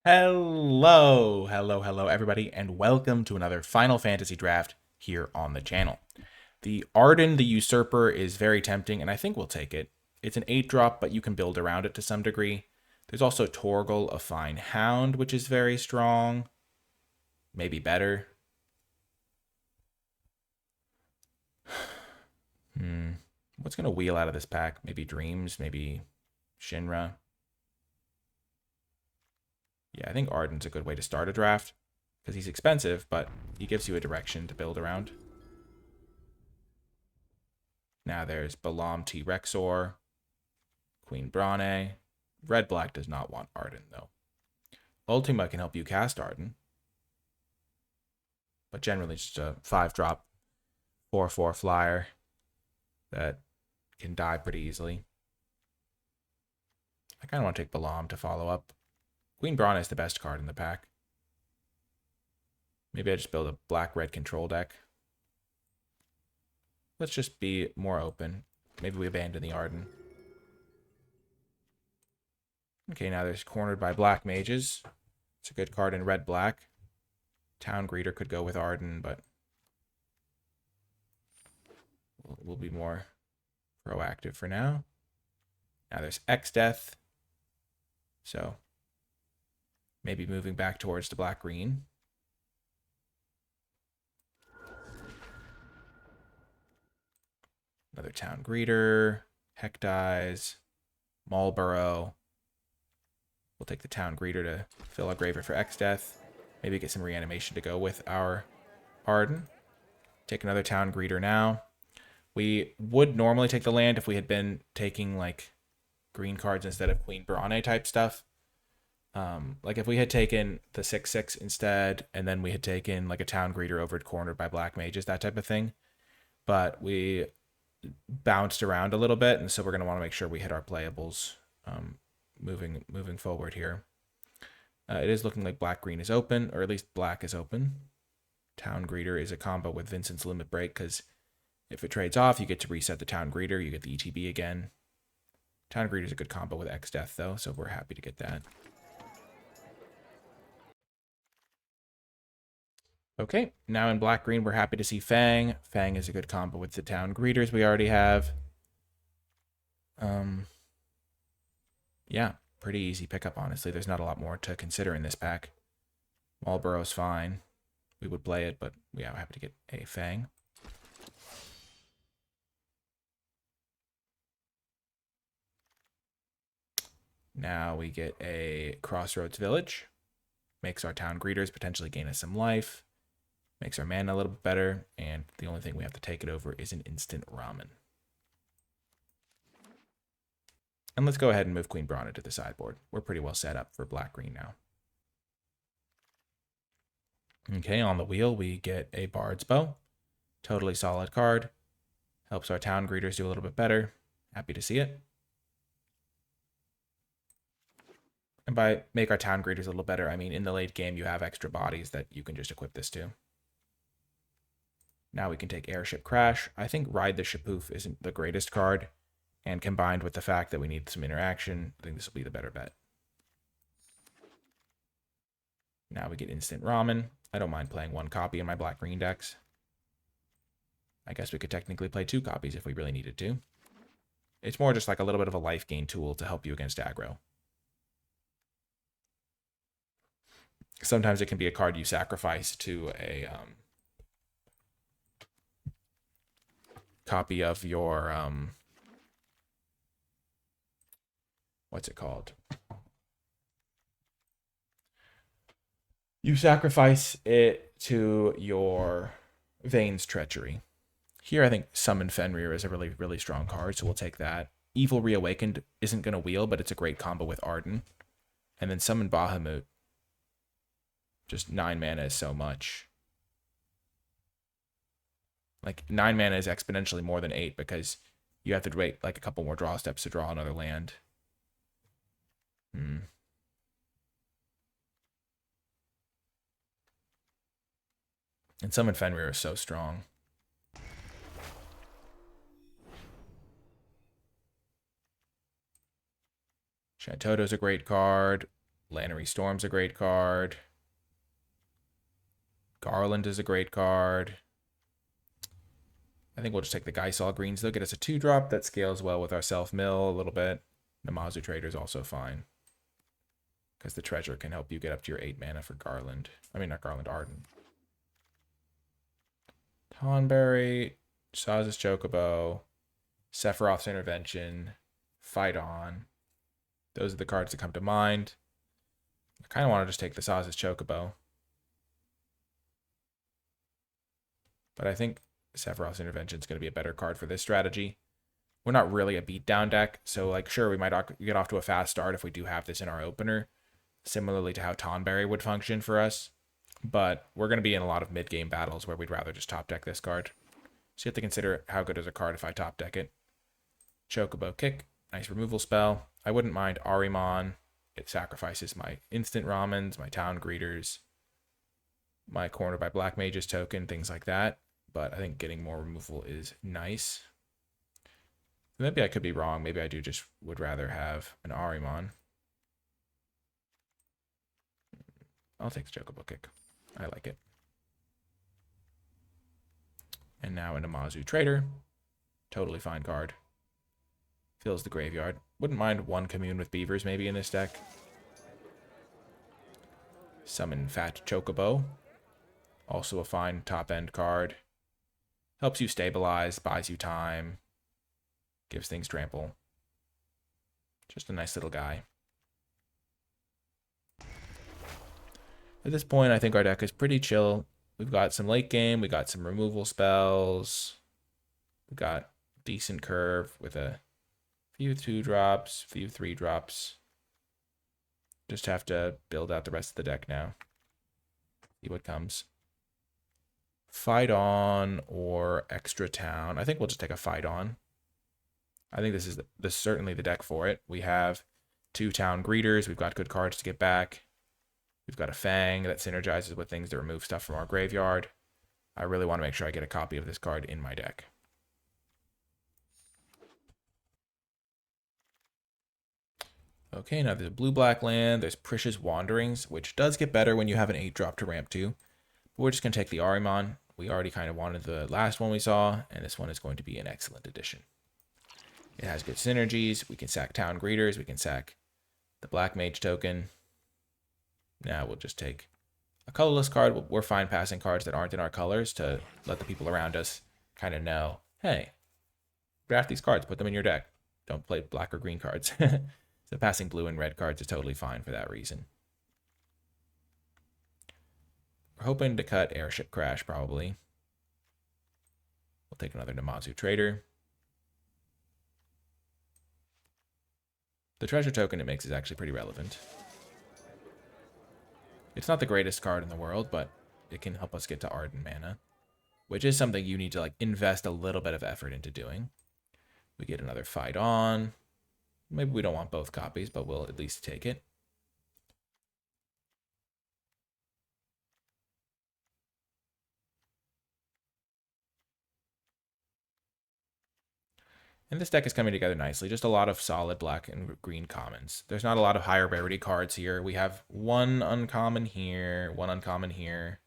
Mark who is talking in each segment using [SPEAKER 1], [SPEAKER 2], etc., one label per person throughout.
[SPEAKER 1] Hello, everybody, and welcome to another Final Fantasy draft here on the channel. The Ardyn the Usurper is very tempting, and I think we'll take it. It's an 8-drop, but you can build around it to some degree. There's also Torgal, a fine hound, which is very strong. Maybe better. What's going to wheel out of this pack? Maybe Dreams, maybe Shinra. Yeah, I think Ardyn's a good way to start a draft because he's expensive, but he gives you a direction to build around. Now there's Balam T Rexor, Queen Brane. Red Black does not want Ardyn though. Ultima can help you cast Ardyn, but generally just a 5-drop 4/4 flyer that can die pretty easily. I kind of want to take Balam to follow up. Queen Brane is the best card in the pack. Maybe I just build a black-red control deck. Let's just be more open. Maybe we abandon the Ardyn. Okay, now there's Cornered by Black Mages. It's a good card in red-black. Town Greeter could go with Ardyn, but we'll be more proactive for now. Now there's X-Death. So maybe moving back towards the black-green. Another Town Greeter. Heck dies. Marlborough. We'll take the Town Greeter to fill our graveyard for X-Death. Maybe get some reanimation to go with our Ardyn. Take another Town Greeter now. We would normally take the land if we had been taking like green cards instead of Queen Brane type stuff. Like if we had taken the 6/6 instead, and then we had taken like a Town Greeter over Cornered by Black Mages, that type of thing. But we bounced around a little bit, and so we're going to want to make sure we hit our playables moving forward here. It is looking like black-green is open, or at least black is open. Town Greeter is a combo with Vincent's Limit Break, because if it trades off, you get to reset the Town Greeter, you get the ETB again. Town Greeter is a good combo with X-Death, though, so we're happy to get that. Okay, now in black-green, we're happy to see Fang. Fang is a good combo with the Town Greeters we already have. Yeah, pretty easy pickup, honestly. There's not a lot more to consider in this pack. Marlborough's fine. We would play it, but yeah, we're happy to get a Fang. Now we get a Crossroads Village. Makes our Town Greeters potentially gain us some life. Makes our mana a little bit better. And the only thing we have to take it over is an instant ramen. And let's go ahead and move Queen Brane to the sideboard. We're pretty well set up for black-green now. Okay, on the wheel, we get a Bard's Bow. Totally solid card. Helps our Town Greeters do a little bit better. Happy to see it. And by make our Town Greeters a little better, I mean in the late game, you have extra bodies that you can just equip this to. Now we can take Airship Crash. I think Ride the Shipoof isn't the greatest card. And combined with the fact that we need some interaction, I think this will be the better bet. Now we get Instant Ramen. I don't mind playing one copy in my black-green decks. I guess we could technically play 2 copies if we really needed to. It's more just like a little bit of a life gain tool to help you against aggro. Sometimes it can be a card you sacrifice to a copy of your what's it called? You sacrifice it to your Vane's Treachery. Here, I think Summon Fenrir is a really, really strong card, so we'll take that. Evil Reawakened isn't going to wheel, but it's a great combo with Ardyn. And then Summon Bahamut. Just 9 mana is so much. Like, 9 mana is exponentially more than 8 because you have to wait like a couple more draw steps to draw another land. And Summon Fenrir is so strong. Shantoto's a great card. Lannery Storm's a great card. Garland is a great card. I think we'll just take the Geisel greens. They'll get us a 2-drop that scales well with our self-mill a little bit. Namazu Trader is also fine, because the treasure can help you get up to your 8 mana for Garland. I mean, not Garland, Ardyn. Tonberry, Saz's Chocobo, Sephiroth's Intervention, Fight On. Those are the cards that come to mind. I kind of want to just take the Saz's Chocobo. But I think Sephiroth's Intervention is going to be a better card for this strategy. We're not really a beatdown deck, so like sure, we might get off to a fast start if we do have this in our opener, similarly to how Tonberry would function for us. But we're going to be in a lot of mid-game battles where we'd rather just top deck this card. So you have to consider how good is a card if I top deck it. Chocobo Kick, nice removal spell. I wouldn't mind Ahriman. It sacrifices my instant ramens, my town greeters, my Corner by Black Mages token, things like that. But I think getting more removal is nice. Maybe I could be wrong. Maybe I just would rather have an Ahriman. I'll take the Chocobo Kick. I like it. And now into Namazu Trader. Totally fine card. Fills the graveyard. Wouldn't mind one Commune with Beavers maybe in this deck. Summon Fat Chocobo. Also a fine top-end card. Helps you stabilize, buys you time. Gives things trample. Just a nice little guy. At this point, I think our deck is pretty chill. We've got some late game. We got some removal spells. We got decent curve with a few 2-drops, few 3-drops. Just have to build out the rest of the deck now. See what comes. Fight On or Extra Town. I think we'll just take a Fight On. I think this is certainly the deck for it. We have 2 town greeters. We've got good cards to get back. We've got a Fang that synergizes with things to remove stuff from our graveyard. I really want to make sure I get a copy of this card in my deck. Okay, now there's a blue-black land. There's Prisha's Wanderings, which does get better when you have an 8-drop to ramp to. But we're just going to take the Ahriman. We already kind of wanted the last one we saw, and this one is going to be an excellent addition. It has good synergies. We can sack town greeters. We can sack the Black Mage token. Now we'll just take a colorless card. We're fine passing cards that aren't in our colors to let the people around us kind of know, hey, draft these cards, put them in your deck. Don't play black or green cards. So passing blue and red cards is totally fine for that reason. We're hoping to cut Airship Crash, probably. We'll take another Namazu Trader. The treasure token it makes is actually pretty relevant. It's not the greatest card in the world, but it can help us get to Ardyn mana, which is something you need to like invest a little bit of effort into doing. We get another Fight On. Maybe we don't want both copies, but we'll at least take it. And this deck is coming together nicely. Just a lot of solid black and green commons. There's not a lot of higher rarity cards here. We have one uncommon here, one uncommon here.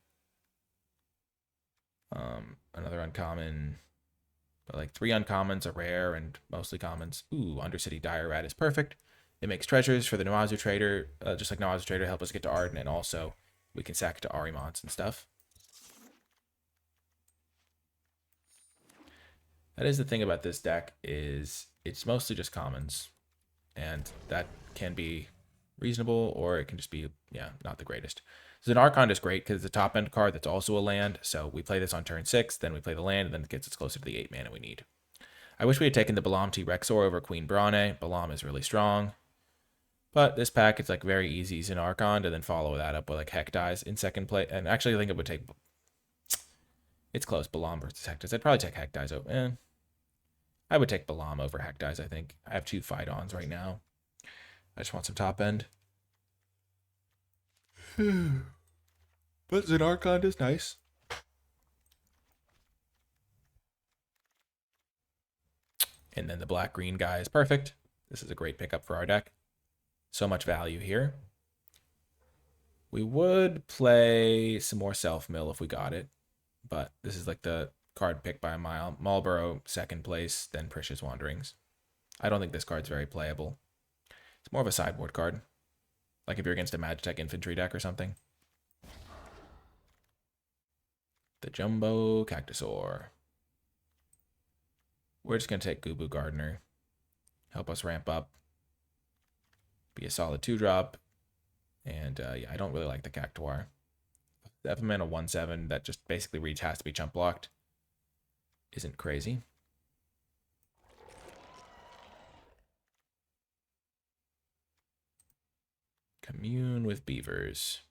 [SPEAKER 1] Another uncommon, but like 3 uncommons, a rare, and mostly commons. Ooh, Undercity Dire Rat is perfect. It makes treasures for the Namazu Trader, just like Namazu Trader, help us get to Ardyn, and also we can sack to Ahrimans and stuff. That is the thing about this deck, is it's mostly just commons, and that can be reasonable, or it can just be, yeah, not the greatest. So an Archon is great because it's a top end card that's also a land, so we play this on turn 6, then we play the land, and then it gets us closer to the 8 mana we need. I wish we had taken the Balam T Rexor over Queen Brane. Balam is really strong, but this pack, it's like very easy as an Archon to then follow that up with like Heck Dies in second play, and actually I think it would take, it's close, Balam versus Heck Dies. I'd probably take Heck Dies over, I would take Balam over Heck Dies, I think. I have 2 Fight Ons right now. I just want some top end. But Archon is nice. And then the black-green guy is perfect. This is a great pickup for our deck. So much value here. We would play some more self-mill if we got it, but this is like the card picked by a mile. Marlborough, second place, then Precious Wanderings. I don't think this card's very playable. It's more of a sideboard card. Like if you're against a Magitech infantry deck or something. The Jumbo Cactusaur. We're just going to take Gubu Gardener. Help us ramp up. Be a solid 2-drop. And yeah, I don't really like the Cactuar. The F-mana 1/7 that just basically reads has to be chump blocked. Isn't crazy. Commune with Beavers.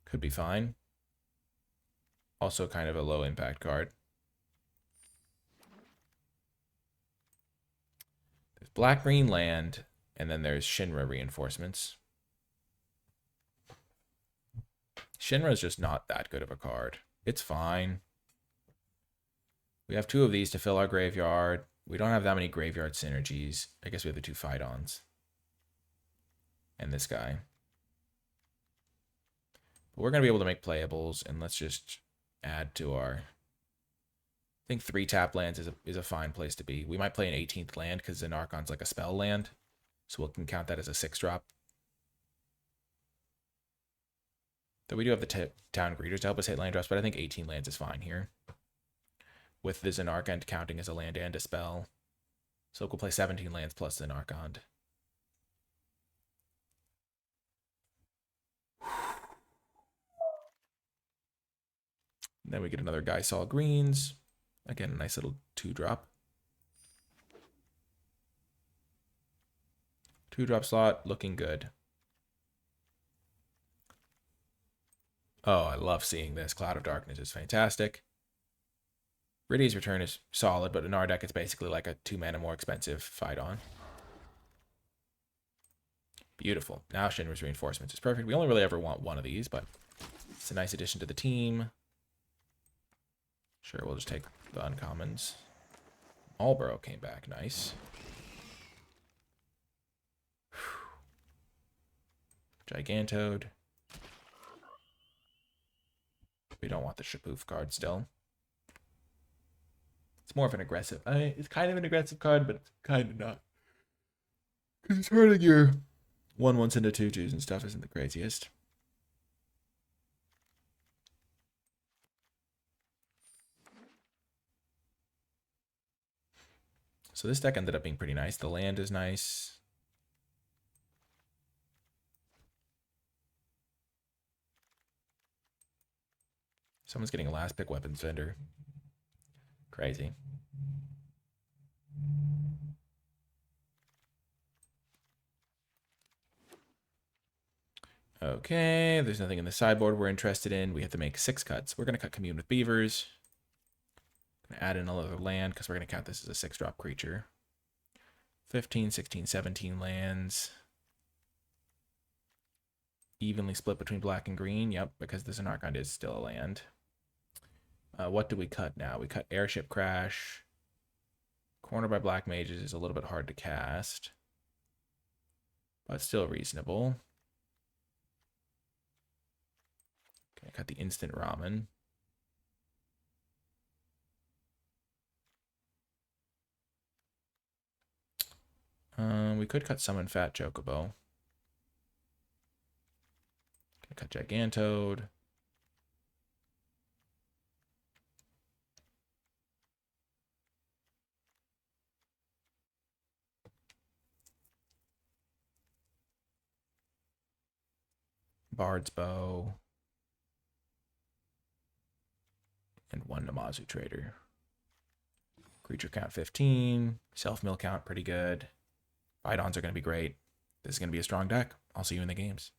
[SPEAKER 1] Could be fine. Also kind of a low impact card. There's black-green land, and then there's Shinra reinforcements. Shinra's just not that good of a card. It's fine. We have 2 of these to fill our graveyard. We don't have that many graveyard synergies. I guess we have the 2 Phytons. And this guy. But we're going to be able to make playables, and let's just add to our... I think 3 tap lands is a fine place to be. We might play an 18th land because Xenarchon's like a spell land. So we can count that as a 6-drop. Though we do have the town greeters to help us hit land drops, but I think 18 lands is fine here. With the Xenarchon counting as a land and a spell. So we'll play 17 lands plus Xenarchon. Then we get another Gaisaw Greens. Again, a nice little 2-drop. 2-drop slot, looking good. Oh, I love seeing this. Cloud of Darkness is fantastic. Riddy's Return is solid, but in our deck, it's basically like a 2-mana more expensive Phyton. Beautiful. Now Shinra's Reinforcements is perfect. We only really ever want 1 of these, but it's a nice addition to the team. Sure, we'll just take the uncommons. Marlborough came back. Nice. Gigantode. We don't want the Shapoof card still. It's more of an aggressive... it's kind of an aggressive card, but it's kind of not. Because it's hurting your 1/1s into 2/2s and stuff isn't the craziest. So this deck ended up being pretty nice. The land is nice. Someone's getting a last pick weapons vendor. Crazy. Okay, there's nothing in the sideboard we're interested in. We have to make 6 cuts. We're going to cut Commune with Beavers. Going to add in another land because we're going to count this as a 6-drop creature. 15, 16, 17 lands. Evenly split between black and green. Yep, because the Xenarchon is still a land. What do we cut now? We cut Airship Crash. Corner by Black Mages is a little bit hard to cast, but still reasonable. Okay, cut the Instant Ramen. We could cut Summon Fat Chocobo. Okay, cut Gigantode. Bard's Bow. And 1 Namazu Trader. Creature count 15. Self-mill count pretty good. Phytons are going to be great. This is going to be a strong deck. I'll see you in the games.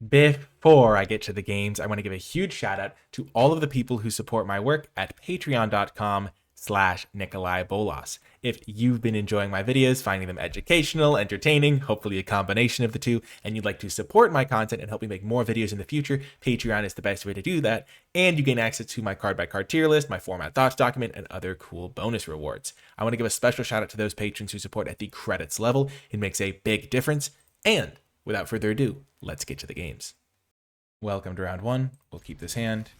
[SPEAKER 1] Before I get to the games, I want to give a huge shout out to all of the people who support my work at patreon.com/NicolaiBolas. If you've been enjoying my videos, finding them educational, entertaining, hopefully a combination of the two, and you'd like to support my content and help me make more videos in the future, Patreon is the best way to do that. And you gain access to my card-by-card tier list, my format thoughts document, and other cool bonus rewards. I want to give a special shout out to those patrons who support at the credits level. It makes a big difference. And without further ado, let's get to the games. Welcome to round 1. We'll keep this hand.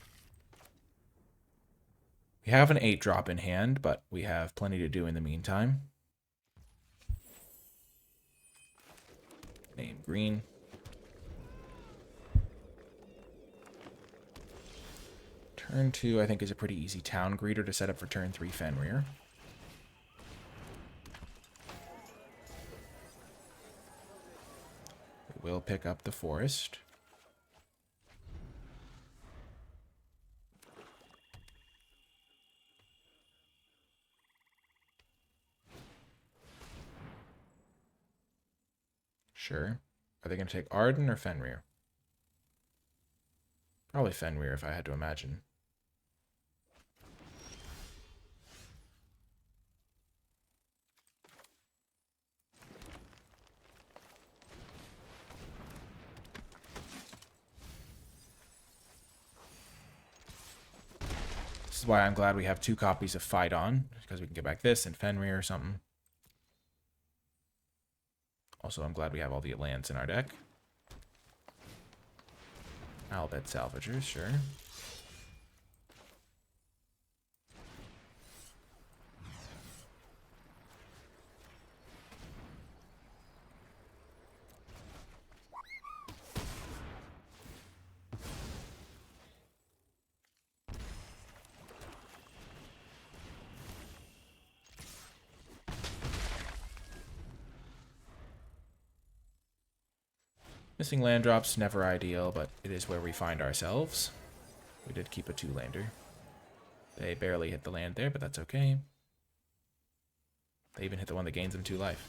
[SPEAKER 1] We have an 8-drop in hand, but we have plenty to do in the meantime. Name green. Turn 2, I think, is a pretty easy town greeter to set up for turn 3 Fenrir. We will pick up the forest. Sure. Are they going to take Ardyn or Fenrir? Probably Fenrir if I had to imagine. This is why I'm glad we have 2 copies of Fight On, because we can get back this and Fenrir or something. Also, I'm glad we have all the lands in our deck. I'll bet Salvagers, sure. Missing land drops, never ideal, but it is where we find ourselves. We did keep a 2-lander. They barely hit the land there, but that's okay. They even hit the one that gains them 2 life.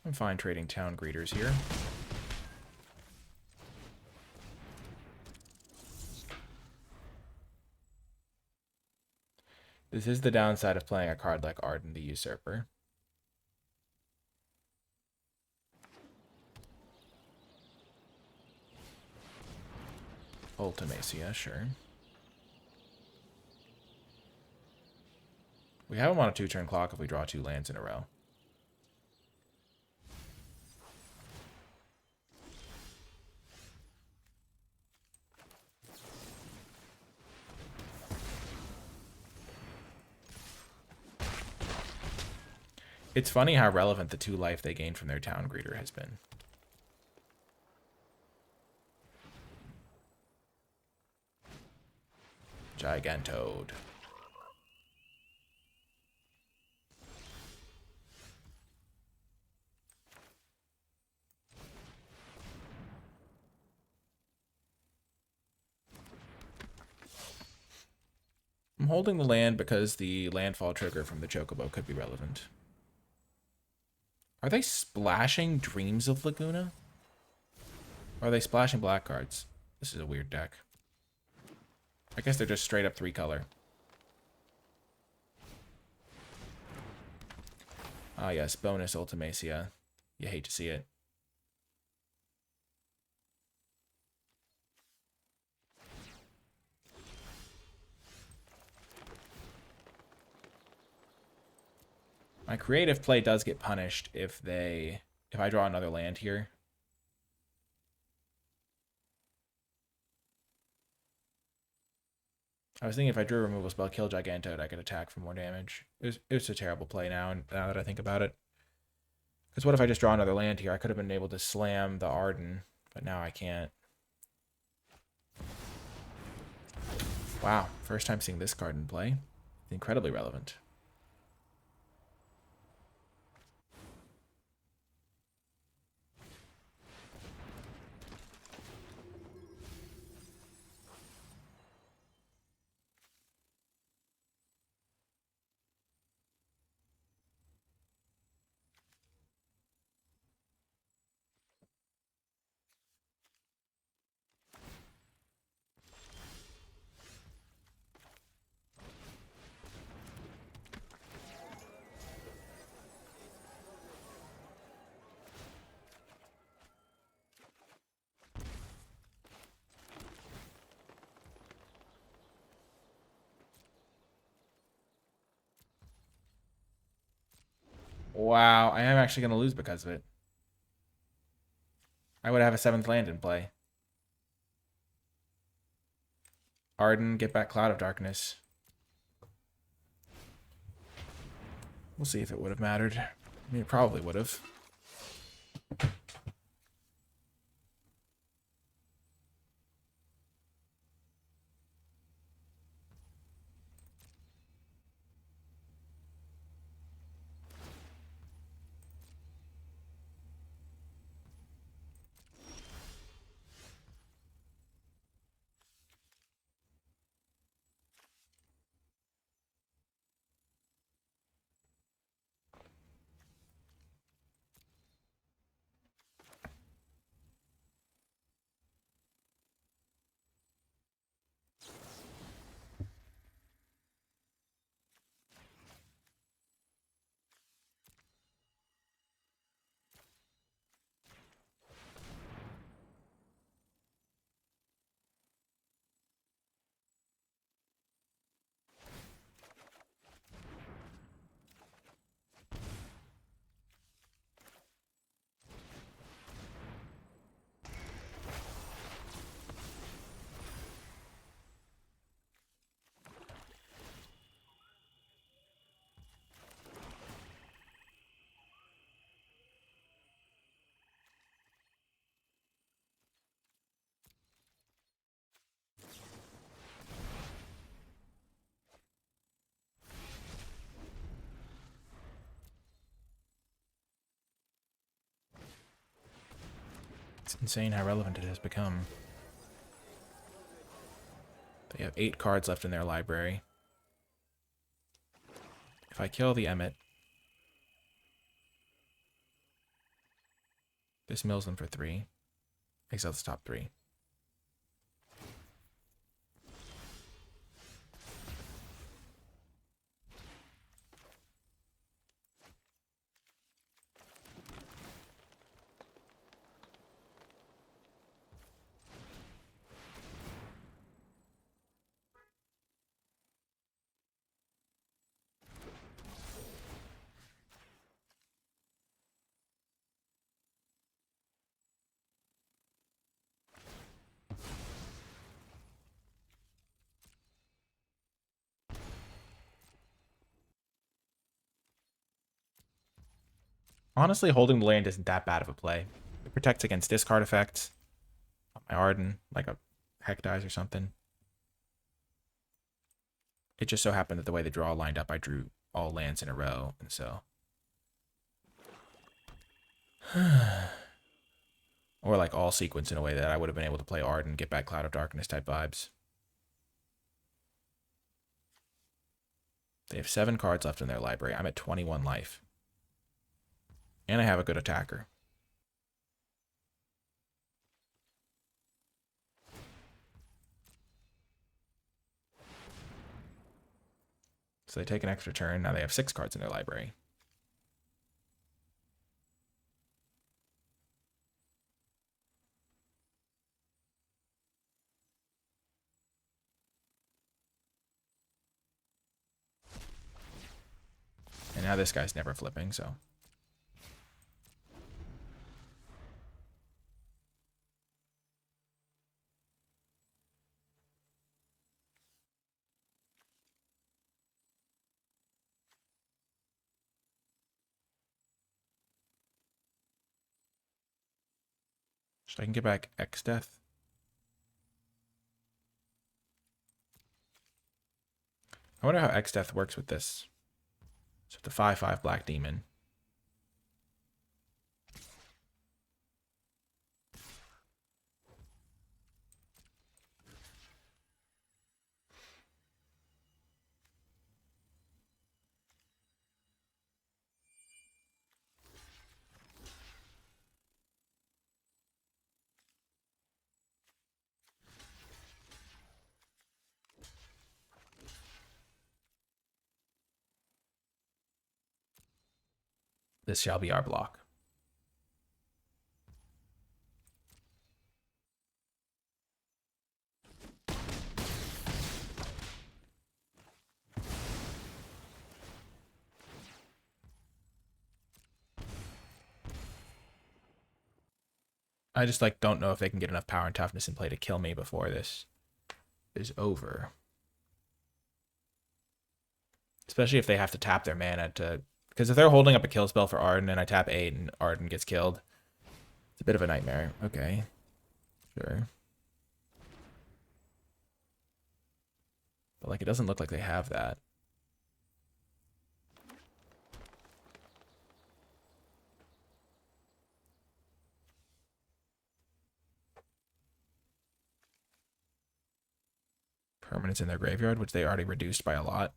[SPEAKER 1] I'm fine trading town greeters here. This is the downside of playing a card like Ardyn the Usurper. Ultimacia, sure. We have him on a 2-turn clock if we draw 2 lands in a row. It's funny how relevant the 2 life they gained from their town greeter has been. Gigantode. I'm holding the land because the landfall trigger from the Chocobo could be relevant. Are they splashing Dreams of Laguna? Or are they splashing black cards? This is a weird deck. I guess they're just straight up 3-color. Ah yes, bonus Ultimacia. You hate to see it. My creative play does get punished if I draw another land here. I was thinking if I drew a removal spell, kill Gigantode, I could attack for more damage. It was a terrible play now that I think about it. Because what if I just draw another land here? I could have been able to slam the Ardyn, but now I can't. Wow, first time seeing this card in play. Incredibly relevant. Wow, I am actually going to lose because of it. I would have a 7th land in play. Ardyn, get back Cloud of Darkness. We'll see if it would have mattered. I mean, it probably would have. It's insane how relevant it has become. They have 8 cards left in their library. If I kill the Emmet, this mills them for 3. Exiles the top 3. Honestly, holding the land isn't that bad of a play. It protects against discard effects. My Ardyn, like a Heck Dies or something. It just so happened that the way the draw lined up, I drew all lands in a row, and so... or like all sequence in a way that I would have been able to play Ardyn, get back Cloud of Darkness type vibes. They have 7 cards left in their library. I'm at 21 life. And I have a good attacker. So they take an extra turn. Now they have 6 cards in their library. And now this guy's never flipping, so... I can get back X Death. I wonder how X Death works with this. So the 5/5 Black Demon. This shall be our block. I just like don't know if they can get enough power and toughness in play to kill me before this is over. Especially if they have to tap their mana to... Because if they're holding up a kill spell for Ardyn and I tap 8 and Ardyn gets killed, it's a bit of a nightmare. Okay. Sure. But like, it doesn't look like they have that. Permanents in their graveyard, which they already reduced by a lot.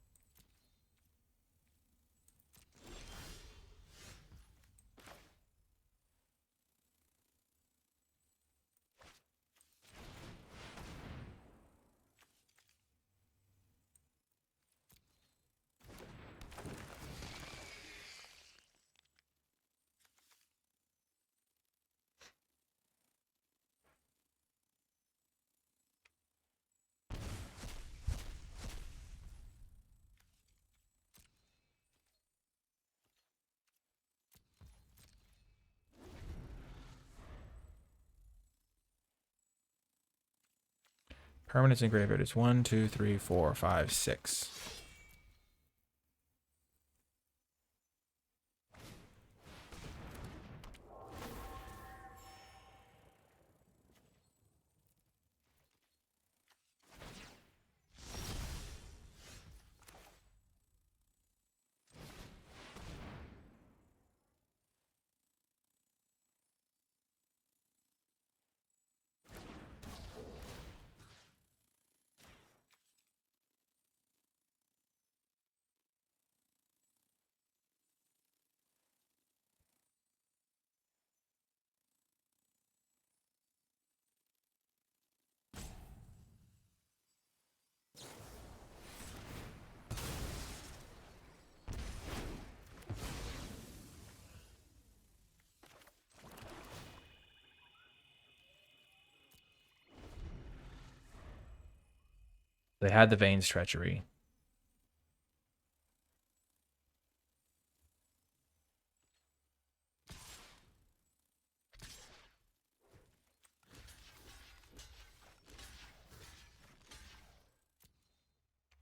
[SPEAKER 1] Permanents in graveyard is 1, 2, 3, 4, 5, 6. They had the Veins Treachery.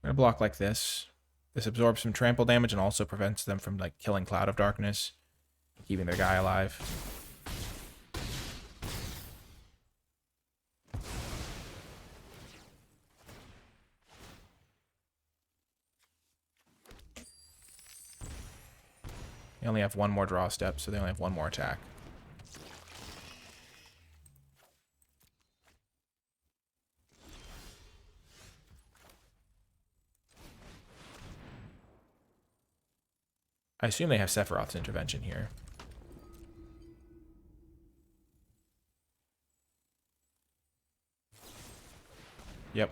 [SPEAKER 1] I'm gonna block like this. This absorbs some trample damage and also prevents them from like killing Cloud of Darkness, keeping their guy alive. They only have one more draw step, so they only have one more attack. I assume they have Sephiroth's intervention here. Yep.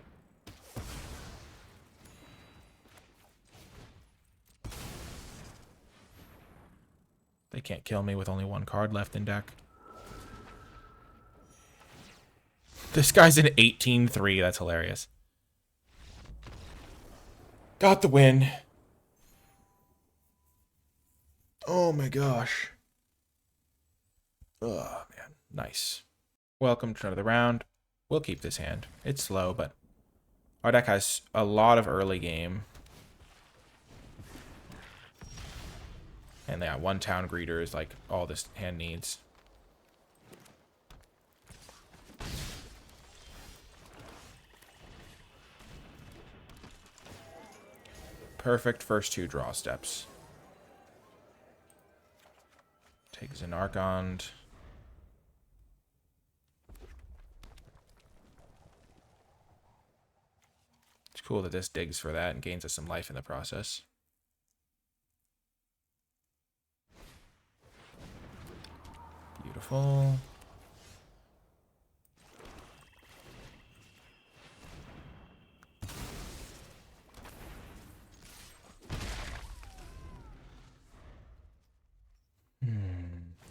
[SPEAKER 1] They can't kill me with only one card left in deck. This guy's an 18-3. That's hilarious. Got the win. Oh my gosh. Oh, man. Nice. Welcome to another round. We'll keep this hand. It's slow, but our deck has a lot of early game. And they got one town greeter is like all this hand needs. Perfect first two draw steps. Take Xenarchond. It's cool that this digs for that and gains us some life in the process. Beautiful.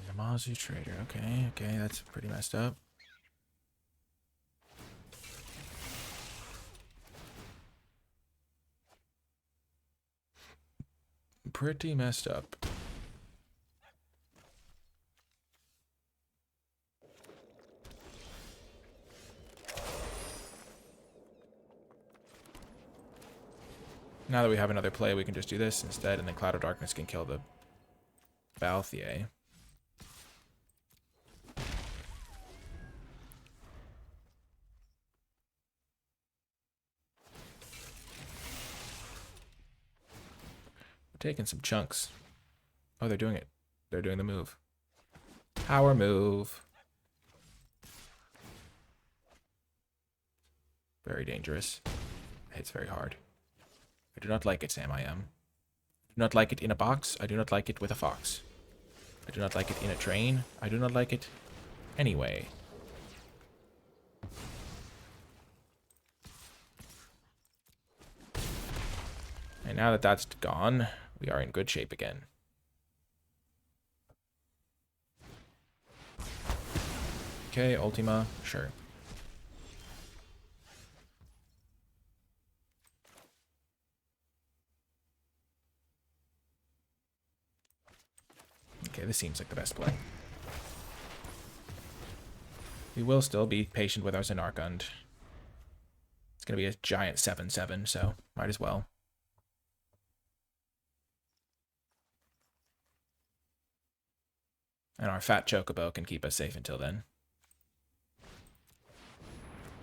[SPEAKER 1] Yamazu Trader. Okay, that's pretty messed up. Pretty messed up. Now that we have another play, we can just do this instead, and then Cloud of Darkness can kill the Balthier. We're taking some chunks. Oh, they're doing it. They're doing the move. Power move. Very dangerous. It hits very hard. I do not like it, Sam I am. I do not like it in a box. I do not like it with a fox. I do not like it in a train. I do not like it anyway. And now that that's gone, we are in good shape again. Okay, Ultima, sure. Okay, this seems like the best play. We will still be patient with our Xenarchund. It's going to be a giant 7/7, so might as well. And our fat Chocobo can keep us safe until then.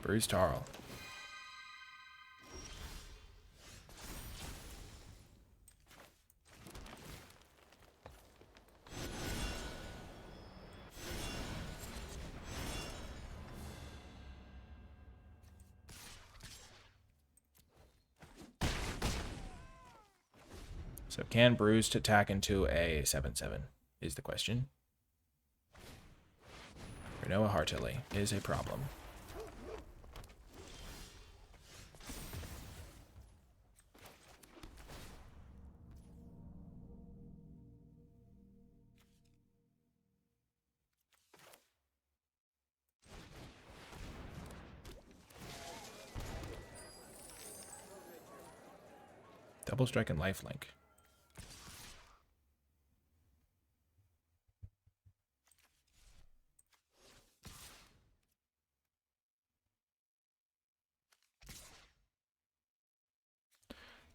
[SPEAKER 1] Bruised Tarl. So can Bruised attack into a 7/7 is the question. Renoa Heartily is a problem. Double Strike and Lifelink.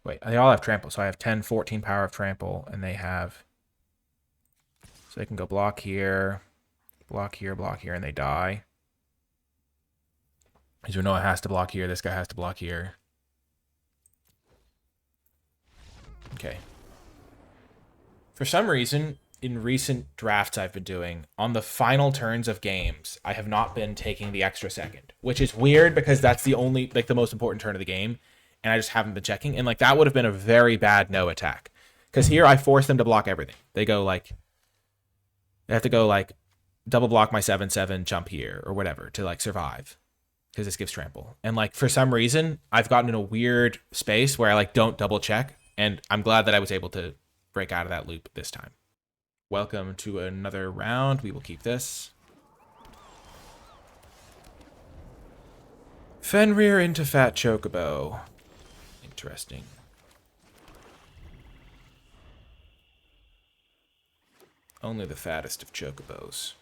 [SPEAKER 1] Wait, they all have trample, so I have 10, 14 power of trample, and they have... So they can go block here, and they die. Because we know it has to block here, this guy has to block here. Okay. For some reason, in recent drafts I've been doing, on the final turns of games, I have not been taking the extra second, which is weird because that's the only, like, the most important turn of the game, and I just haven't been checking. And, like, that would have been a very bad no attack. Because here I force them to block everything. They go, like, they have to go, like, double block my 7/7, jump here, or whatever, to, like, survive. Because this gives trample. And, like, for some reason, I've gotten in a weird space where I, like, don't double check. And I'm glad that I was able to break out of that loop this time. Welcome to another round. We will keep this. Fenrir into Fat Chocobo. Interesting. Only the fattest of Chocobos.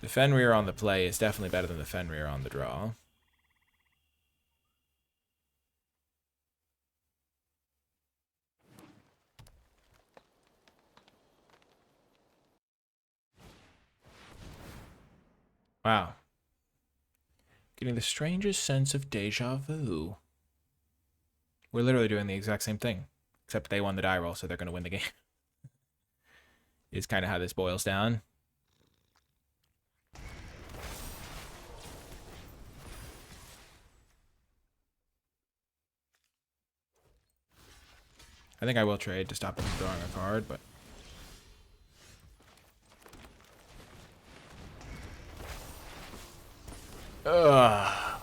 [SPEAKER 1] The Fenrir on the play is definitely better than the Fenrir on the draw. Wow. Getting the strangest sense of deja vu. We're literally doing the exact same thing. Except they won the die roll, so they're going to win the game. Is kind of how this boils down. I think I will trade to stop them from drawing a card, but... Ugh.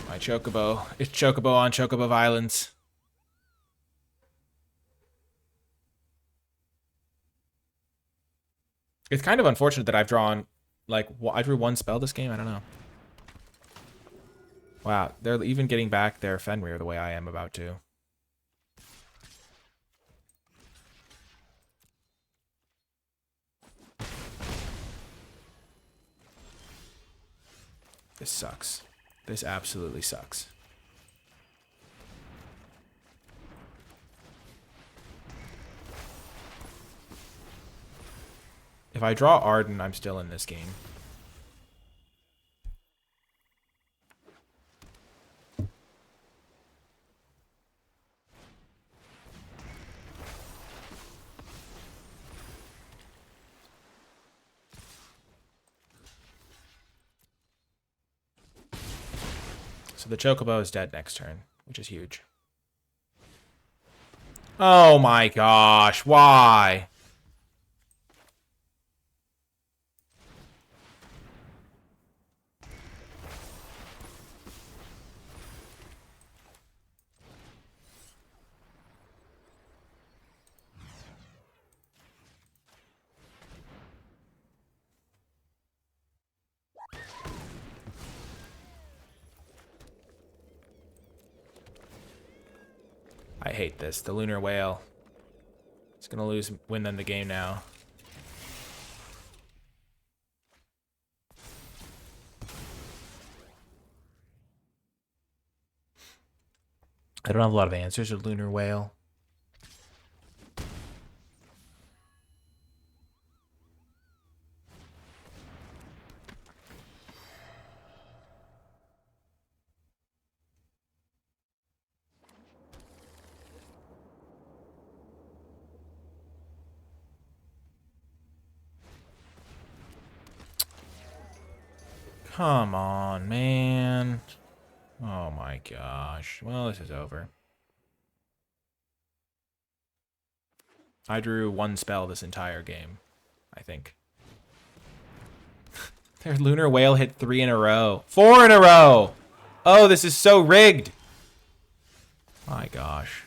[SPEAKER 1] My Chocobo. It's Chocobo on Chocobo violence. It's kind of unfortunate that I've drawn, like, I drew one spell this game. I don't know. Wow, they're even getting back their Fenrir the way I am about to. This sucks. This absolutely sucks. If I draw Ardyn, I'm still in this game. So the Chocobo is dead next turn, which is huge. Oh my gosh, why? I hate this. The Lunar Whale. It's going to win them the game now. I don't have a lot of answers with Lunar Whale. Come on, man. Oh my gosh. Well, this is over. I drew one spell this entire game, I think. Their Lunar Whale hit 3 in a row. 4 in a row! Oh, this is so rigged! My gosh.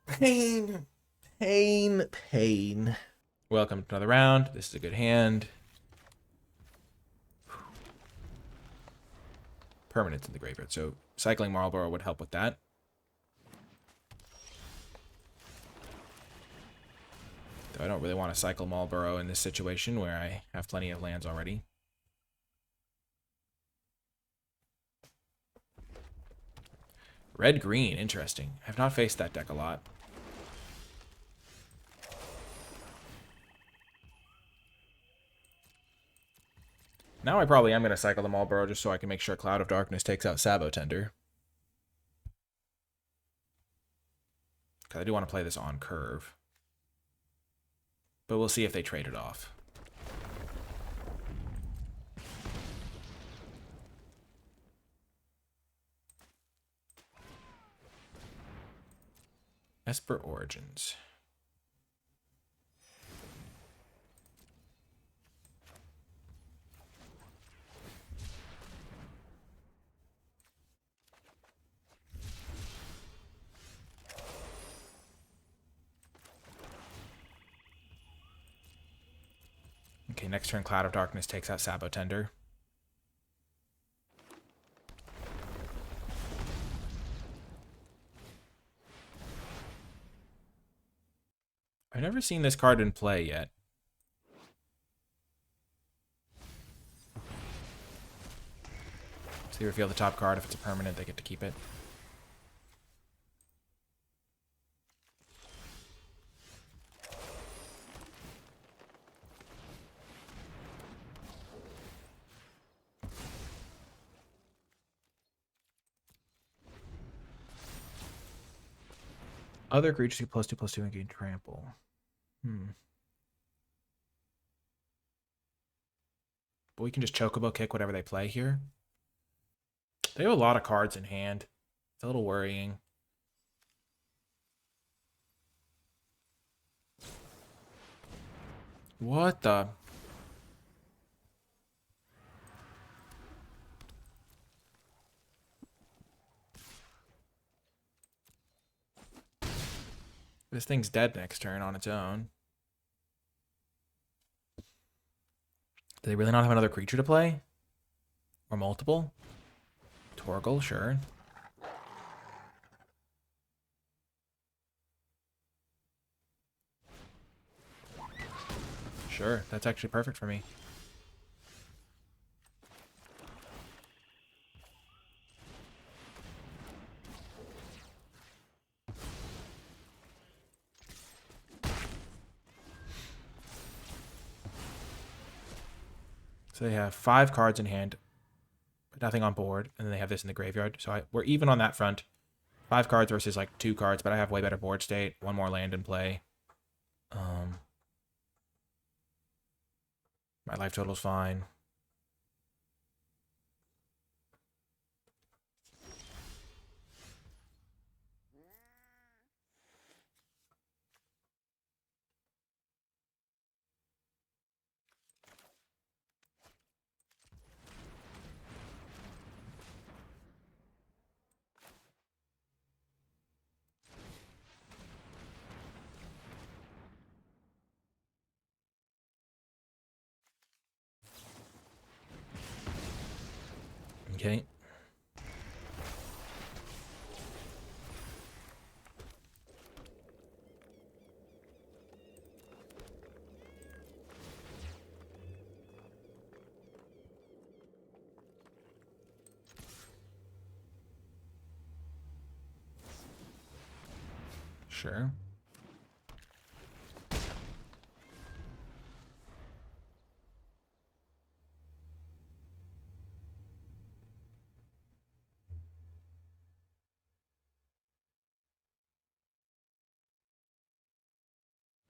[SPEAKER 1] Pain. Pain. Pain. Welcome to another round. This is a good hand. Permanents in the graveyard, so cycling Marlborough would help with that. Though I don't really want to cycle Marlborough in this situation where I have plenty of lands already. Red-green, interesting. I've not faced that deck a lot. Now I probably am going to cycle the Marlborough just so I can make sure Cloud of Darkness takes out Sabo Tender. Because I do want to play this on curve. But we'll see if they trade it off. Esper Origins. Okay, next turn Cloud of Darkness takes out Sabo Tender. I've never seen this card in play yet. So you reveal the top card. If it's a permanent, they get to keep it. Other creatures get +2/+2 and gain trample. But we can just Chocobo kick whatever they play here. They have a lot of cards in hand. It's a little worrying. What the? This thing's dead next turn on its own. Do they really not have another creature to play? Or multiple? Torgal, sure. Sure, that's actually perfect for me. So they have 5 cards in hand, but nothing on board, and then they have this in the graveyard. So we're even on that front. 5 cards versus like 2 cards, but I have way better board state. 1 more land in play. My life total's fine. Okay. Sure.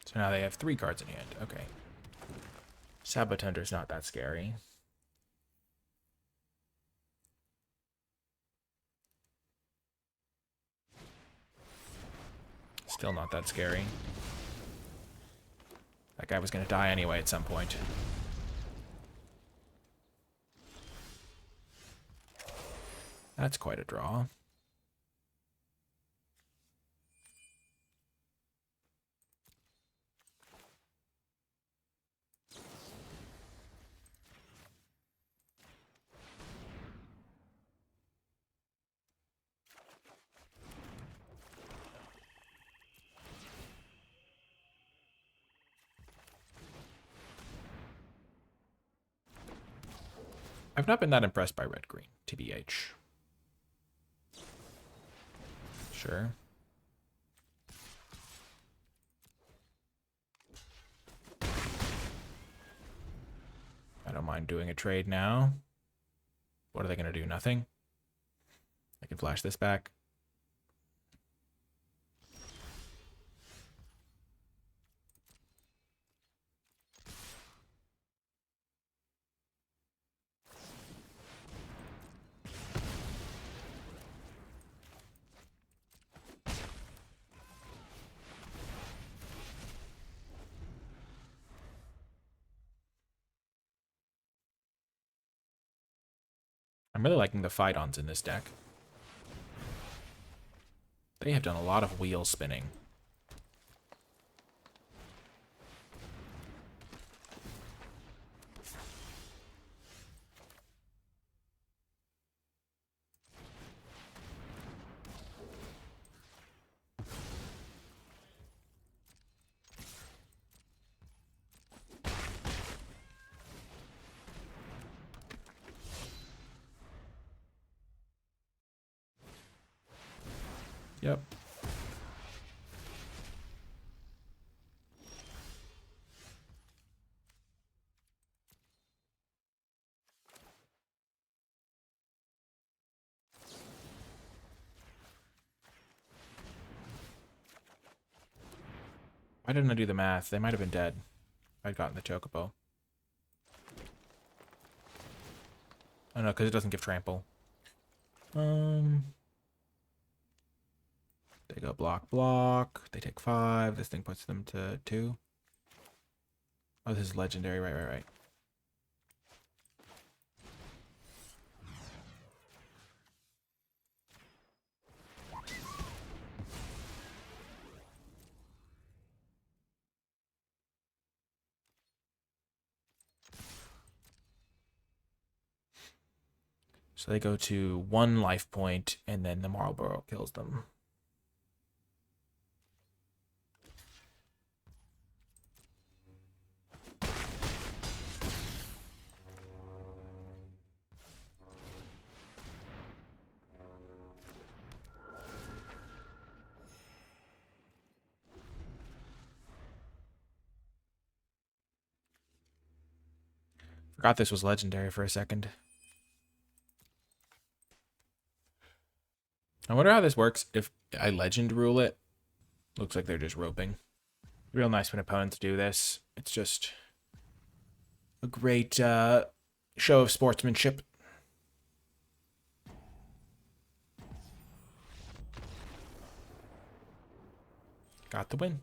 [SPEAKER 1] So now they have 3 cards in hand. Okay. Sabotender's not that scary. Still not that scary. That guy was going to die anyway at some point. That's quite a draw. I've not been that impressed by red-green, TBH. Sure. I don't mind doing a trade now. What are they going to do? Nothing? I can flash this back. I'm really liking the Phaidons in this deck. They have done a lot of wheel spinning. Yep. Why didn't I do the math? They might have been dead if I'd gotten the Chocobo. Oh no, because it doesn't give trample. They go block, block. They take 5. This thing puts them to 2. Oh, this is legendary. Right. So they go to 1 life point, and then the Marlborough kills them. Forgot this was legendary for a second. I wonder how this works if I legend rule it. Looks like they're just roping. Real nice when opponents do this. It's just a great show of sportsmanship. Got the win.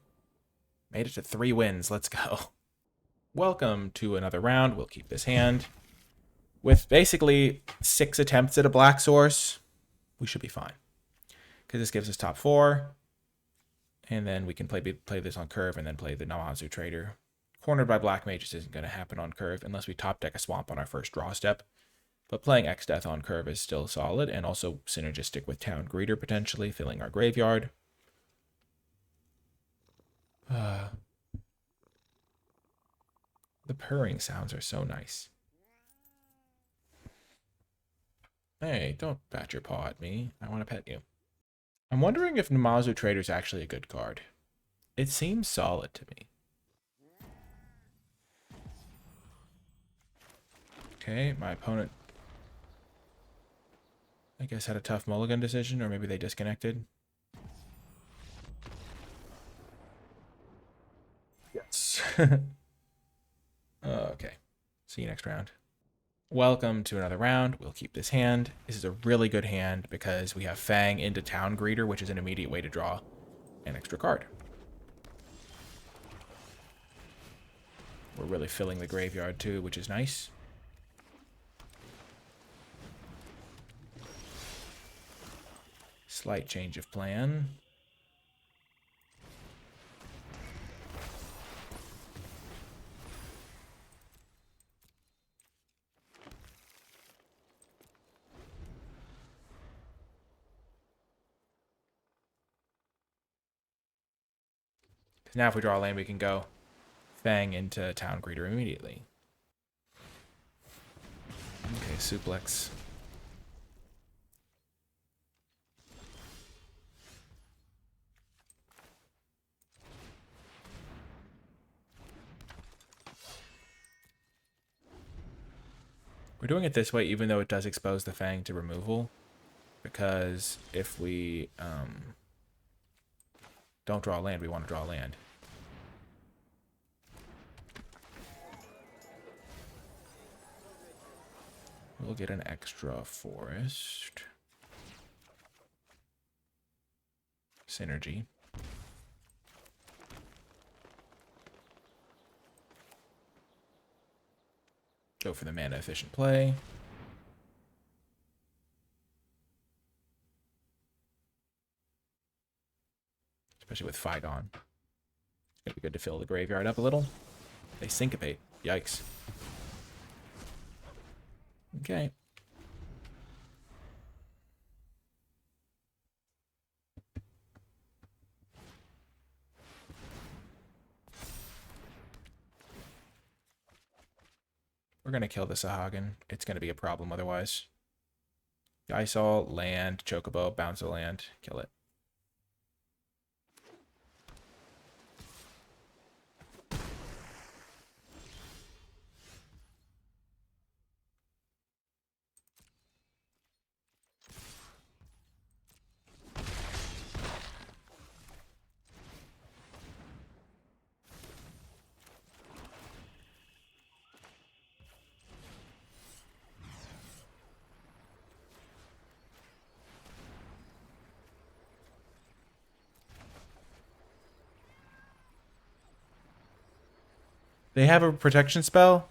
[SPEAKER 1] Made it to 3 wins. Let's go. Welcome to another round. We'll keep this hand. With basically 6 attempts at a black source, we should be fine. Because this gives us top 4. And then we can play this on curve and then play the Namazu Trader. Cornered by black mages isn't going to happen on curve unless we top deck a swamp on our first draw step. But playing X-Death on curve is still solid and also synergistic with Town Greeter potentially, filling our graveyard. The purring sounds are so nice. Hey, don't bat your paw at me. I want to pet you. I'm wondering if Namazu Trader is actually a good card. It seems solid to me. Okay, my opponent, I guess, had a tough mulligan decision, or maybe they disconnected. Yes. Okay. See you next round. Welcome to another round. We'll keep this hand. This is a really good hand because we have Fang into Town Greeter, which is an immediate way to draw an extra card. We're really filling the graveyard too, which is nice. Slight change of plan. Now if we draw a land, we can go Fang into Town Greeter immediately. Okay, suplex. We're doing it this way even though it does expose the Fang to removal. Because if we don't draw a land, we want to draw a land. We'll get an extra forest. Synergy. Go for the mana efficient play. Especially with Faigon. It's going to be good to fill the graveyard up a little. They syncopate. Yikes. Okay. We're going to kill the Sahagin. It's going to be a problem otherwise. Geisel, land, Chocobo, bounce a land, kill it. They have a protection spell?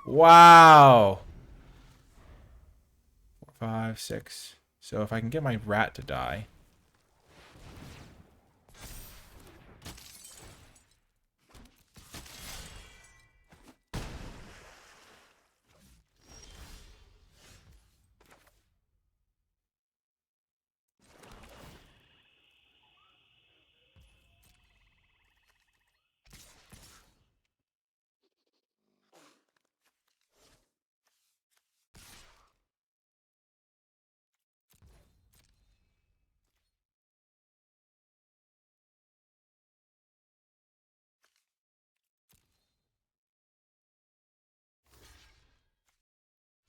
[SPEAKER 1] Wow. 4, 5, 6. So if I can get my rat to die.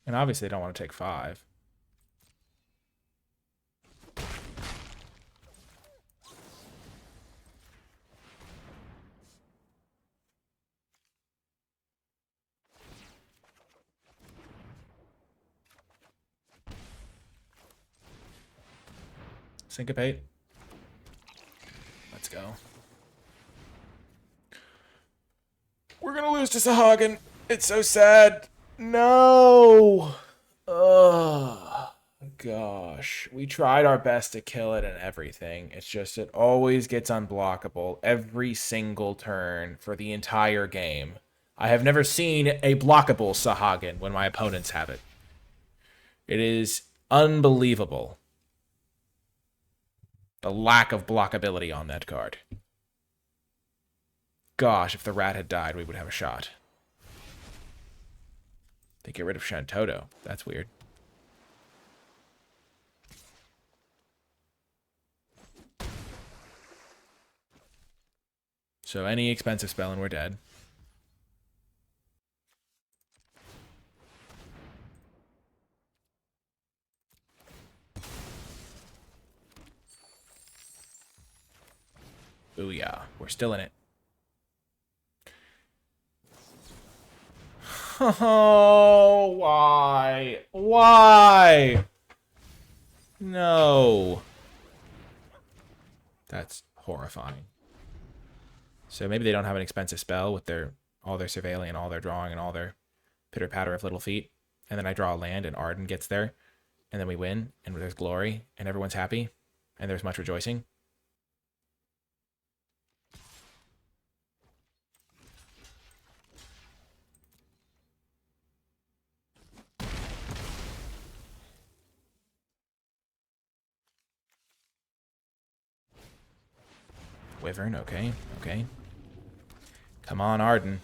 [SPEAKER 1] And obviously they don't want to take 5. Syncopate. Let's go. We're gonna lose to Sahagin. It's so sad. No. Ugh. Gosh. We tried our best to kill it and everything. It's just it always gets unblockable every single turn for the entire game. I have never seen a blockable Sahagin when my opponents have it. It is unbelievable. The lack of blockability on that card. Gosh, if the rat had died, we would have a shot. They get rid of Shantoto. That's weird. So any expensive spell and we're dead. Booyah. We're still in it. Oh, why? Why? No. That's horrifying. So maybe they don't have an expensive spell with their all their surveilling, all their drawing, and all their pitter-patter of little feet. And then I draw a land and Ardyn gets there. And then we win, and there's glory, and everyone's happy, and there's much rejoicing. Wyvern, okay, okay. Come on, Ardyn.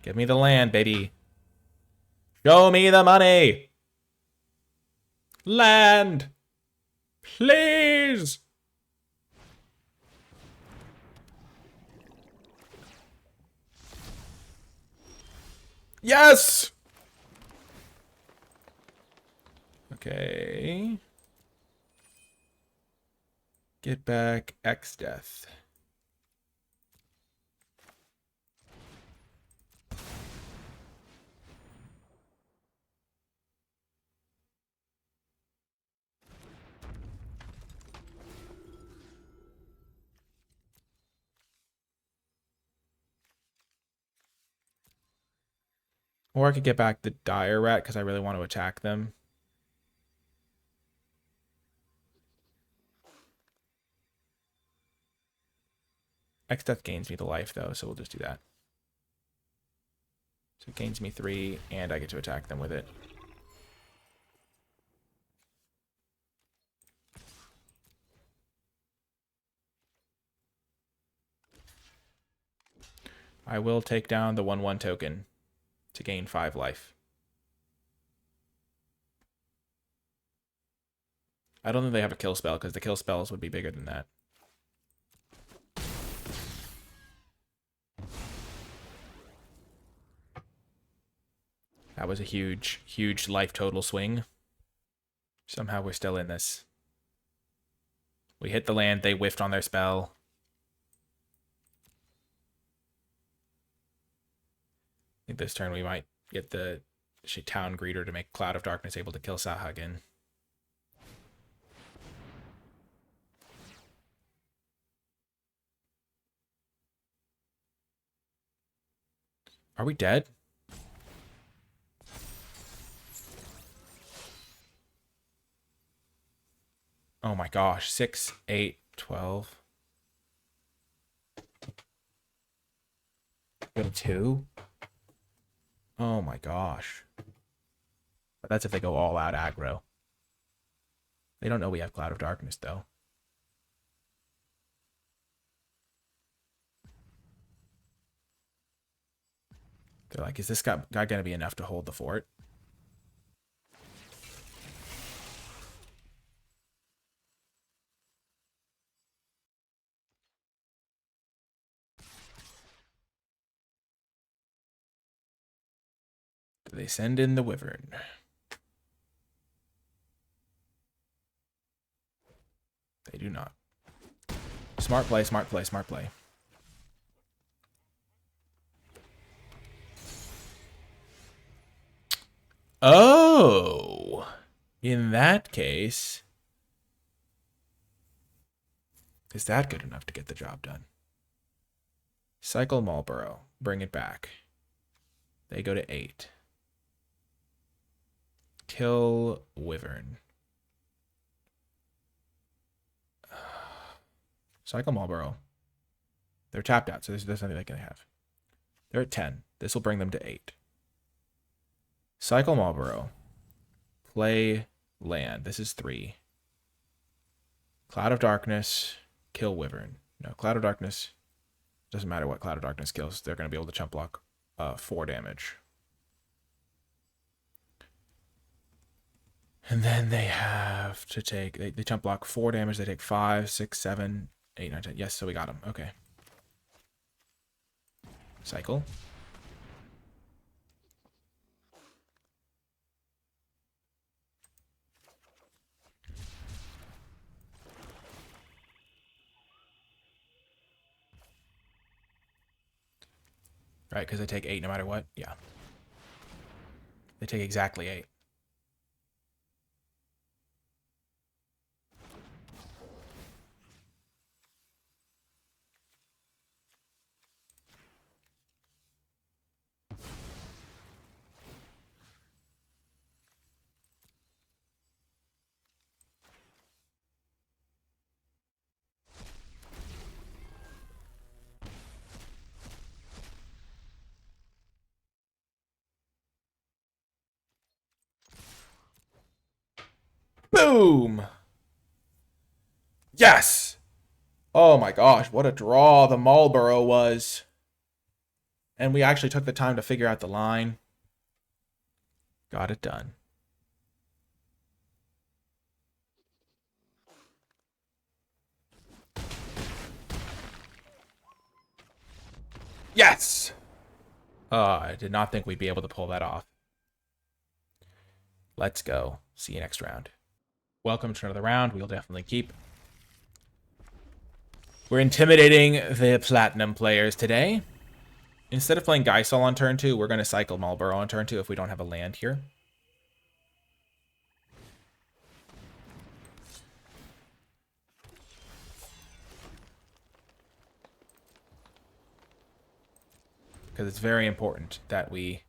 [SPEAKER 1] Give me the land, baby. Show me the money! Land! Please! Yes! Okay. Get back X Death. Or I could get back the Dire Rat because I really want to attack them. X Death gains me the life, though, so we'll just do that. So it gains me 3, and I get to attack them with it. I will take down the 1/1 token to gain 5 life. I don't think they have a kill spell, because the kill spells would be bigger than that. That was a huge, huge life total swing. Somehow we're still in this. We hit the land, they whiffed on their spell. I think this turn we might get the Town Greeter to make Cloud of Darkness able to kill Sahagin. Are we dead? Oh my gosh. 6, 8, 12. Go to 2? Oh my gosh. But that's if they go all out aggro. They don't know we have Cloud of Darkness, though. They're like, is this guy going to be enough to hold the fort? Do they send in the Wyvern? They do not. Smart play, smart play, smart play. Oh! In that case... Is that good enough to get the job done? Cycle Marlborough. Bring it back. They go to 8. Kill Wyvern. Cycle Marlborough. They're tapped out, so there's nothing they can have. They're at 10. This will bring them to 8. Cycle Marlborough. Play land. This is 3. Cloud of Darkness. Kill Wyvern. No, Cloud of Darkness. Doesn't matter what Cloud of Darkness kills. They're going to be able to chump block 4 damage. And then they have to take... They chump block 4 damage. They take 5, 6, 7, 8, 9, 10. Yes, so we got them. Okay. Cycle. Right, because they take 8 no matter what? Yeah. They take exactly 8. Boom! Yes! Oh my gosh, what a draw the Marlborough was. And we actually took the time to figure out the line. Got it done. Yes! I did not think we'd be able to pull that off. Let's go. See you next round. Welcome to another round. We'll definitely keep. We're intimidating the Platinum players today. Instead of playing Geisel on turn 2, we're going to cycle Marlborough on turn 2 if we don't have a land here. Because it's very important that we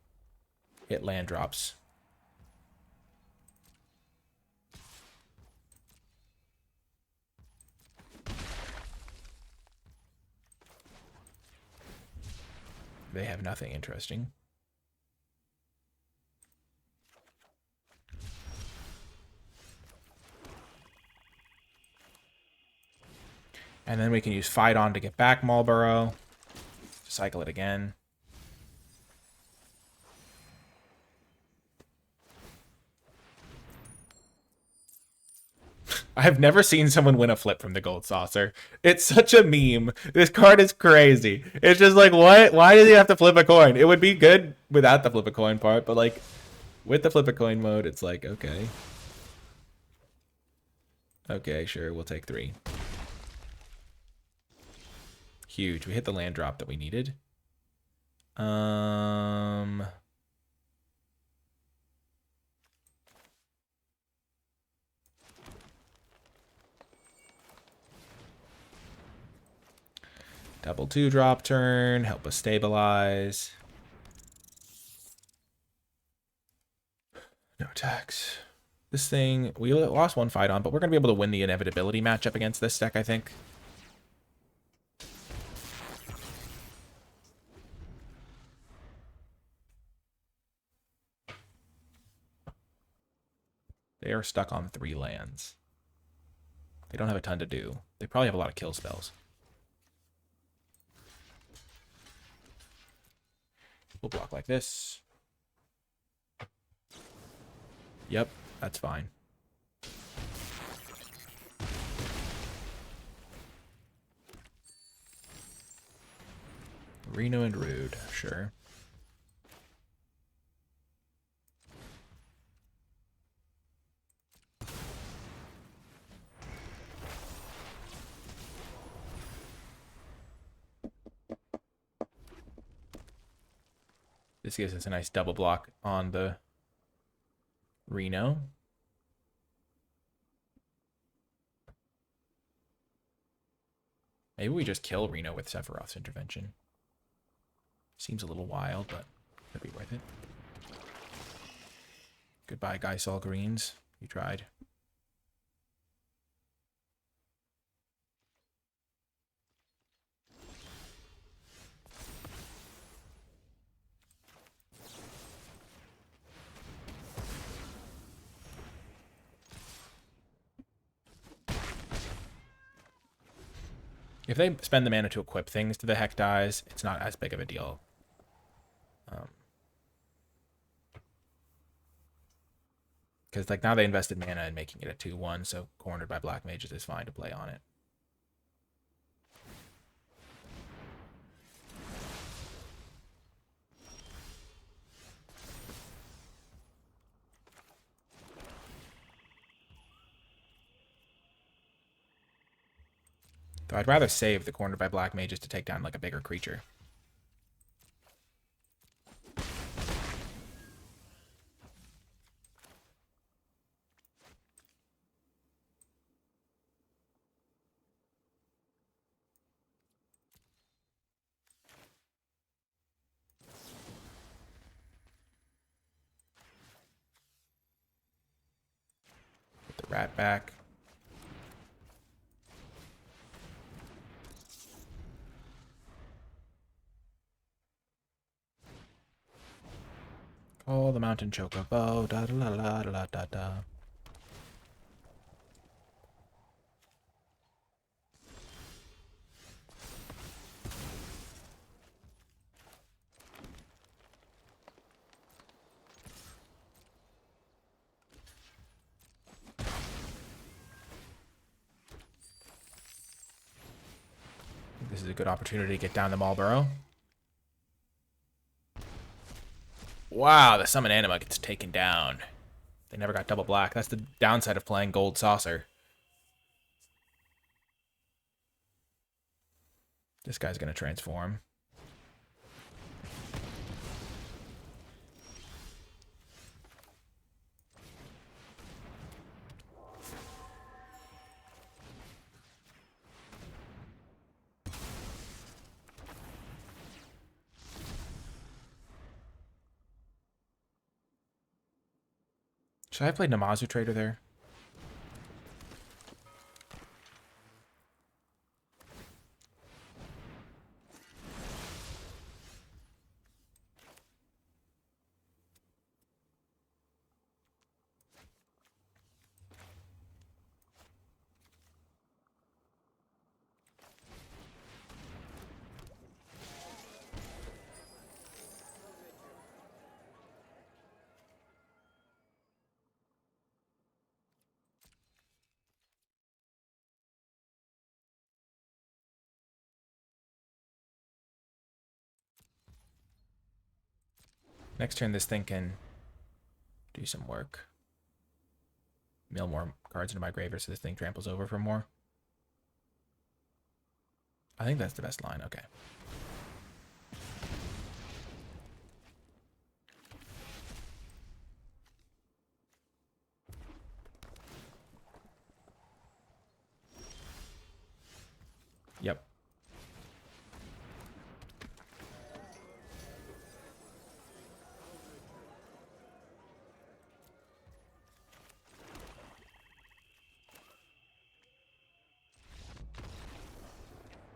[SPEAKER 1] hit land drops. They have nothing interesting. And then we can use Fight On to get back Marlborough. Cycle it again. I've never seen someone win a flip from the Gold Saucer. It's such a meme. This card is crazy. It's just like, what? Why does he have to flip a coin? It would be good without the flip a coin part, but like with the flip a coin mode, it's like, okay. Okay, sure, we'll take 3. Huge. We hit the land drop that we needed. Double 2-drop turn, help us stabilize. No attacks. This thing, we lost 1 fight on, but we're going to be able to win the inevitability matchup against this deck, I think. They are stuck on 3 lands. They don't have a ton to do. They probably have a lot of kill spells. We'll block like this. Yep, that's fine. Reno and Rude, sure. This gives us a nice double block on the Reno. Maybe we just kill Reno with Sephiroth's intervention. Seems a little wild, but could be worth it. Goodbye, guys, all greens. You tried. If they spend the mana to equip things to the Heck Dies, it's not as big of a deal. Because like now they invested mana in making it a 2/1, so Cornered by Black Mages is fine to play on it. Though I'd rather save the Cornered by Black Mages to take down like a bigger creature. Put the rat back. Oh, the Mountain Chocobo, da da da da da da da. This is a good opportunity to get down the Marlborough. Wow, the Summon Anima gets taken down. They never got double black. That's the downside of playing Gold Saucer. This guy's going to transform. Should I have played Namazu Trader there? Next turn, this thing can do some work. Mill more cards into my graveyard so this thing tramples over for more. I think that's the best line. Okay. Yep.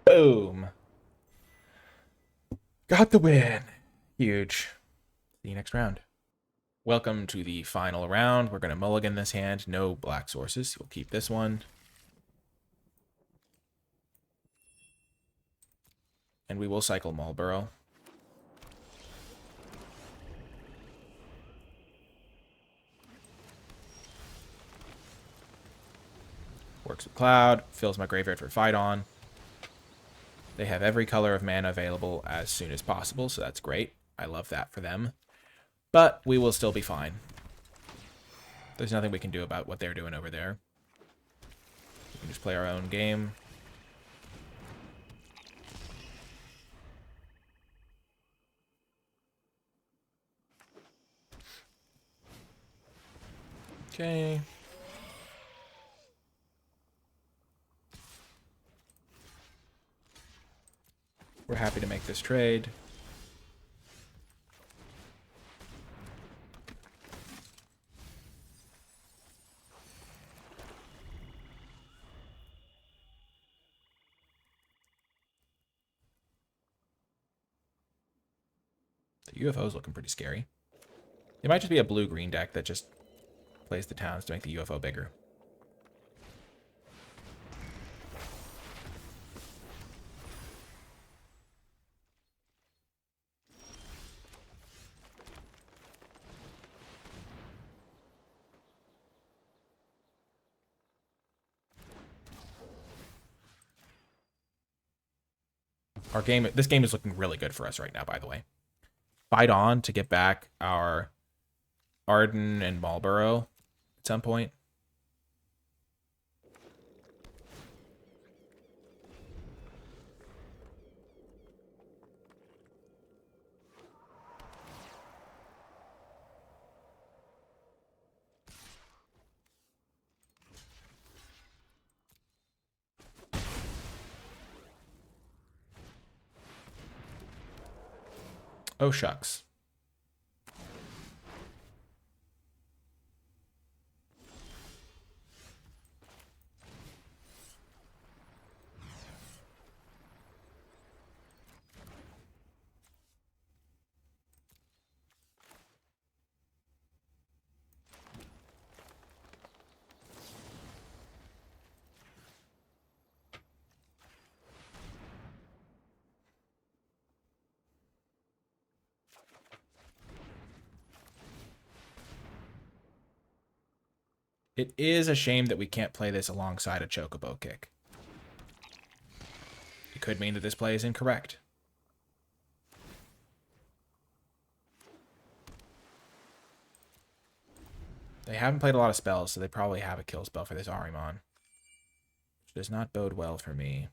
[SPEAKER 1] Boom. Got the win. Huge. See you next round. Welcome to the final round. We're going to mulligan this hand. No black sources. We'll keep this one. And we will cycle Marlborough. Works with Cloud. Fills my graveyard for Fight On. They have every color of mana available as soon as possible, so that's great. I love that for them. But we will still be fine. There's nothing we can do about what they're doing over there. We can just play our own game. Okay. We're happy to make this trade. The UFO is looking pretty scary. It might just be a blue-green deck that just plays the towns to make the UFO bigger. This game is looking really good for us right now, by the way. Fight on to get back our Ardyn and Marlborough at some point. Oh, shucks. It is a shame that we can't play this alongside a Chocobo kick. It could mean that this play is incorrect. They haven't played a lot of spells, so they probably have a kill spell for this Ahriman. Which does not bode well for me.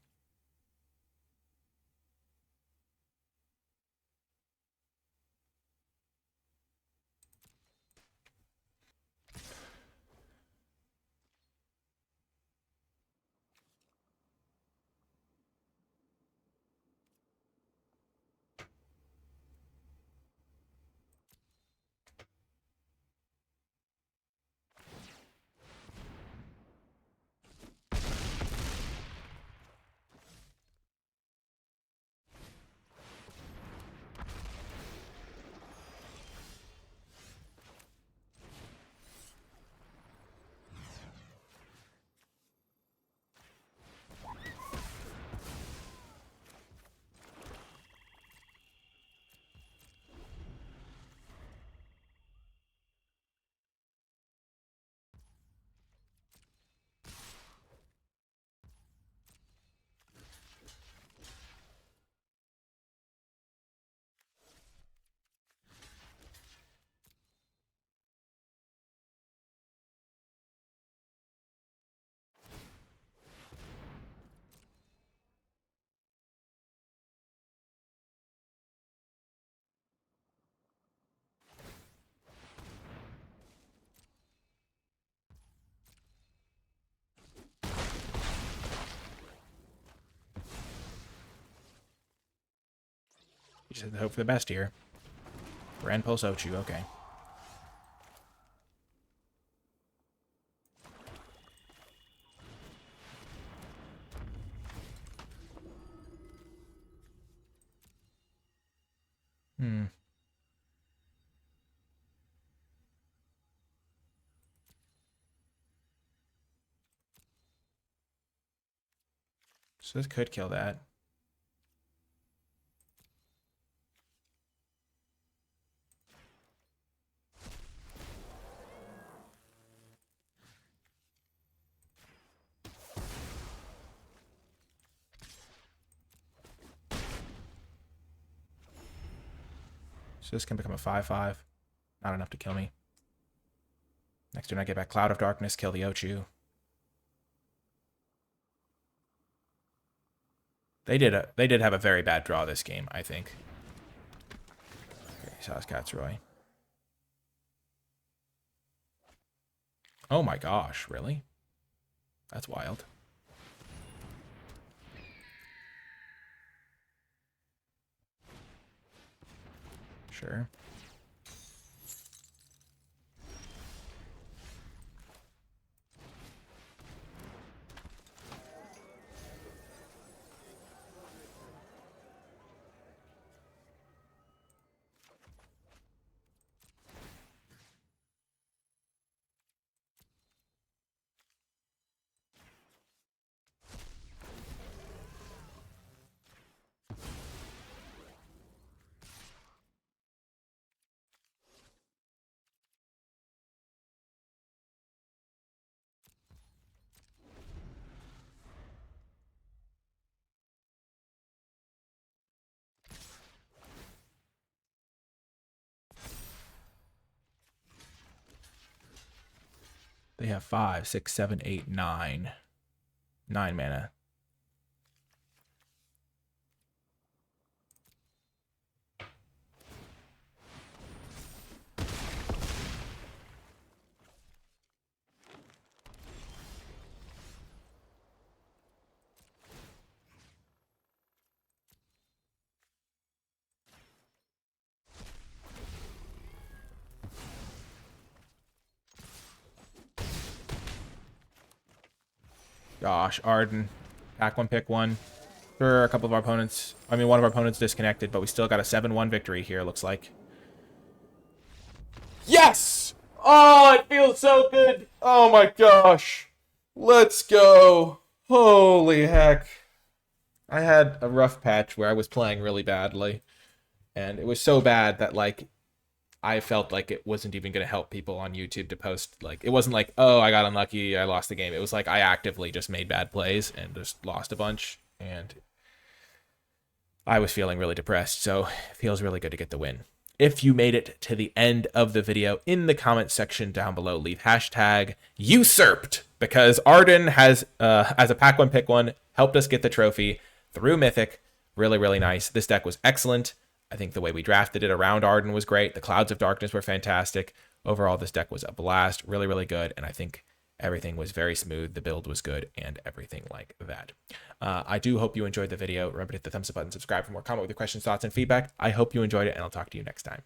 [SPEAKER 1] You just have to hope for the best here. Grand Pulse Ochu, okay. So this could kill that. So this can become a 5/5. Not enough to kill me. Next turn I get back Cloud of Darkness, kill the Ochu. They did have a very bad draw this game, I think. Okay, Saz Katsroy. Oh my gosh, really? That's wild. Sure. They have 5, 6, 7, 8, 9. 9 mana. Gosh, Ardyn. Pack one, pick one. Sure, a couple of our opponents, one of our opponents disconnected, but we still got a 7-1 victory here, looks like. Yes! Oh, it feels so good. Oh my gosh. Let's go. Holy heck. I had a rough patch where I was playing really badly. And it was so bad that, like, I felt like it wasn't even going to help people on YouTube to post. Like, it wasn't like, oh, I got unlucky, I lost the game. It was like I actively just made bad plays and just lost a bunch. And I was feeling really depressed. So it feels really good to get the win. If you made it to the end of the video, in the comment section down below, leave hashtag usurped, because Ardyn has, as a pack one, pick one, helped us get the trophy through Mythic. Really, really nice. This deck was excellent. I think the way we drafted it around Ardyn was great. The Clouds of Darkness were fantastic. Overall, this deck was a blast. Really, really good. And I think everything was very smooth. The build was good and everything like that. I do hope you enjoyed the video. Remember to hit the thumbs up button, subscribe for more, comment with your questions, thoughts, and feedback. I hope you enjoyed it, and I'll talk to you next time.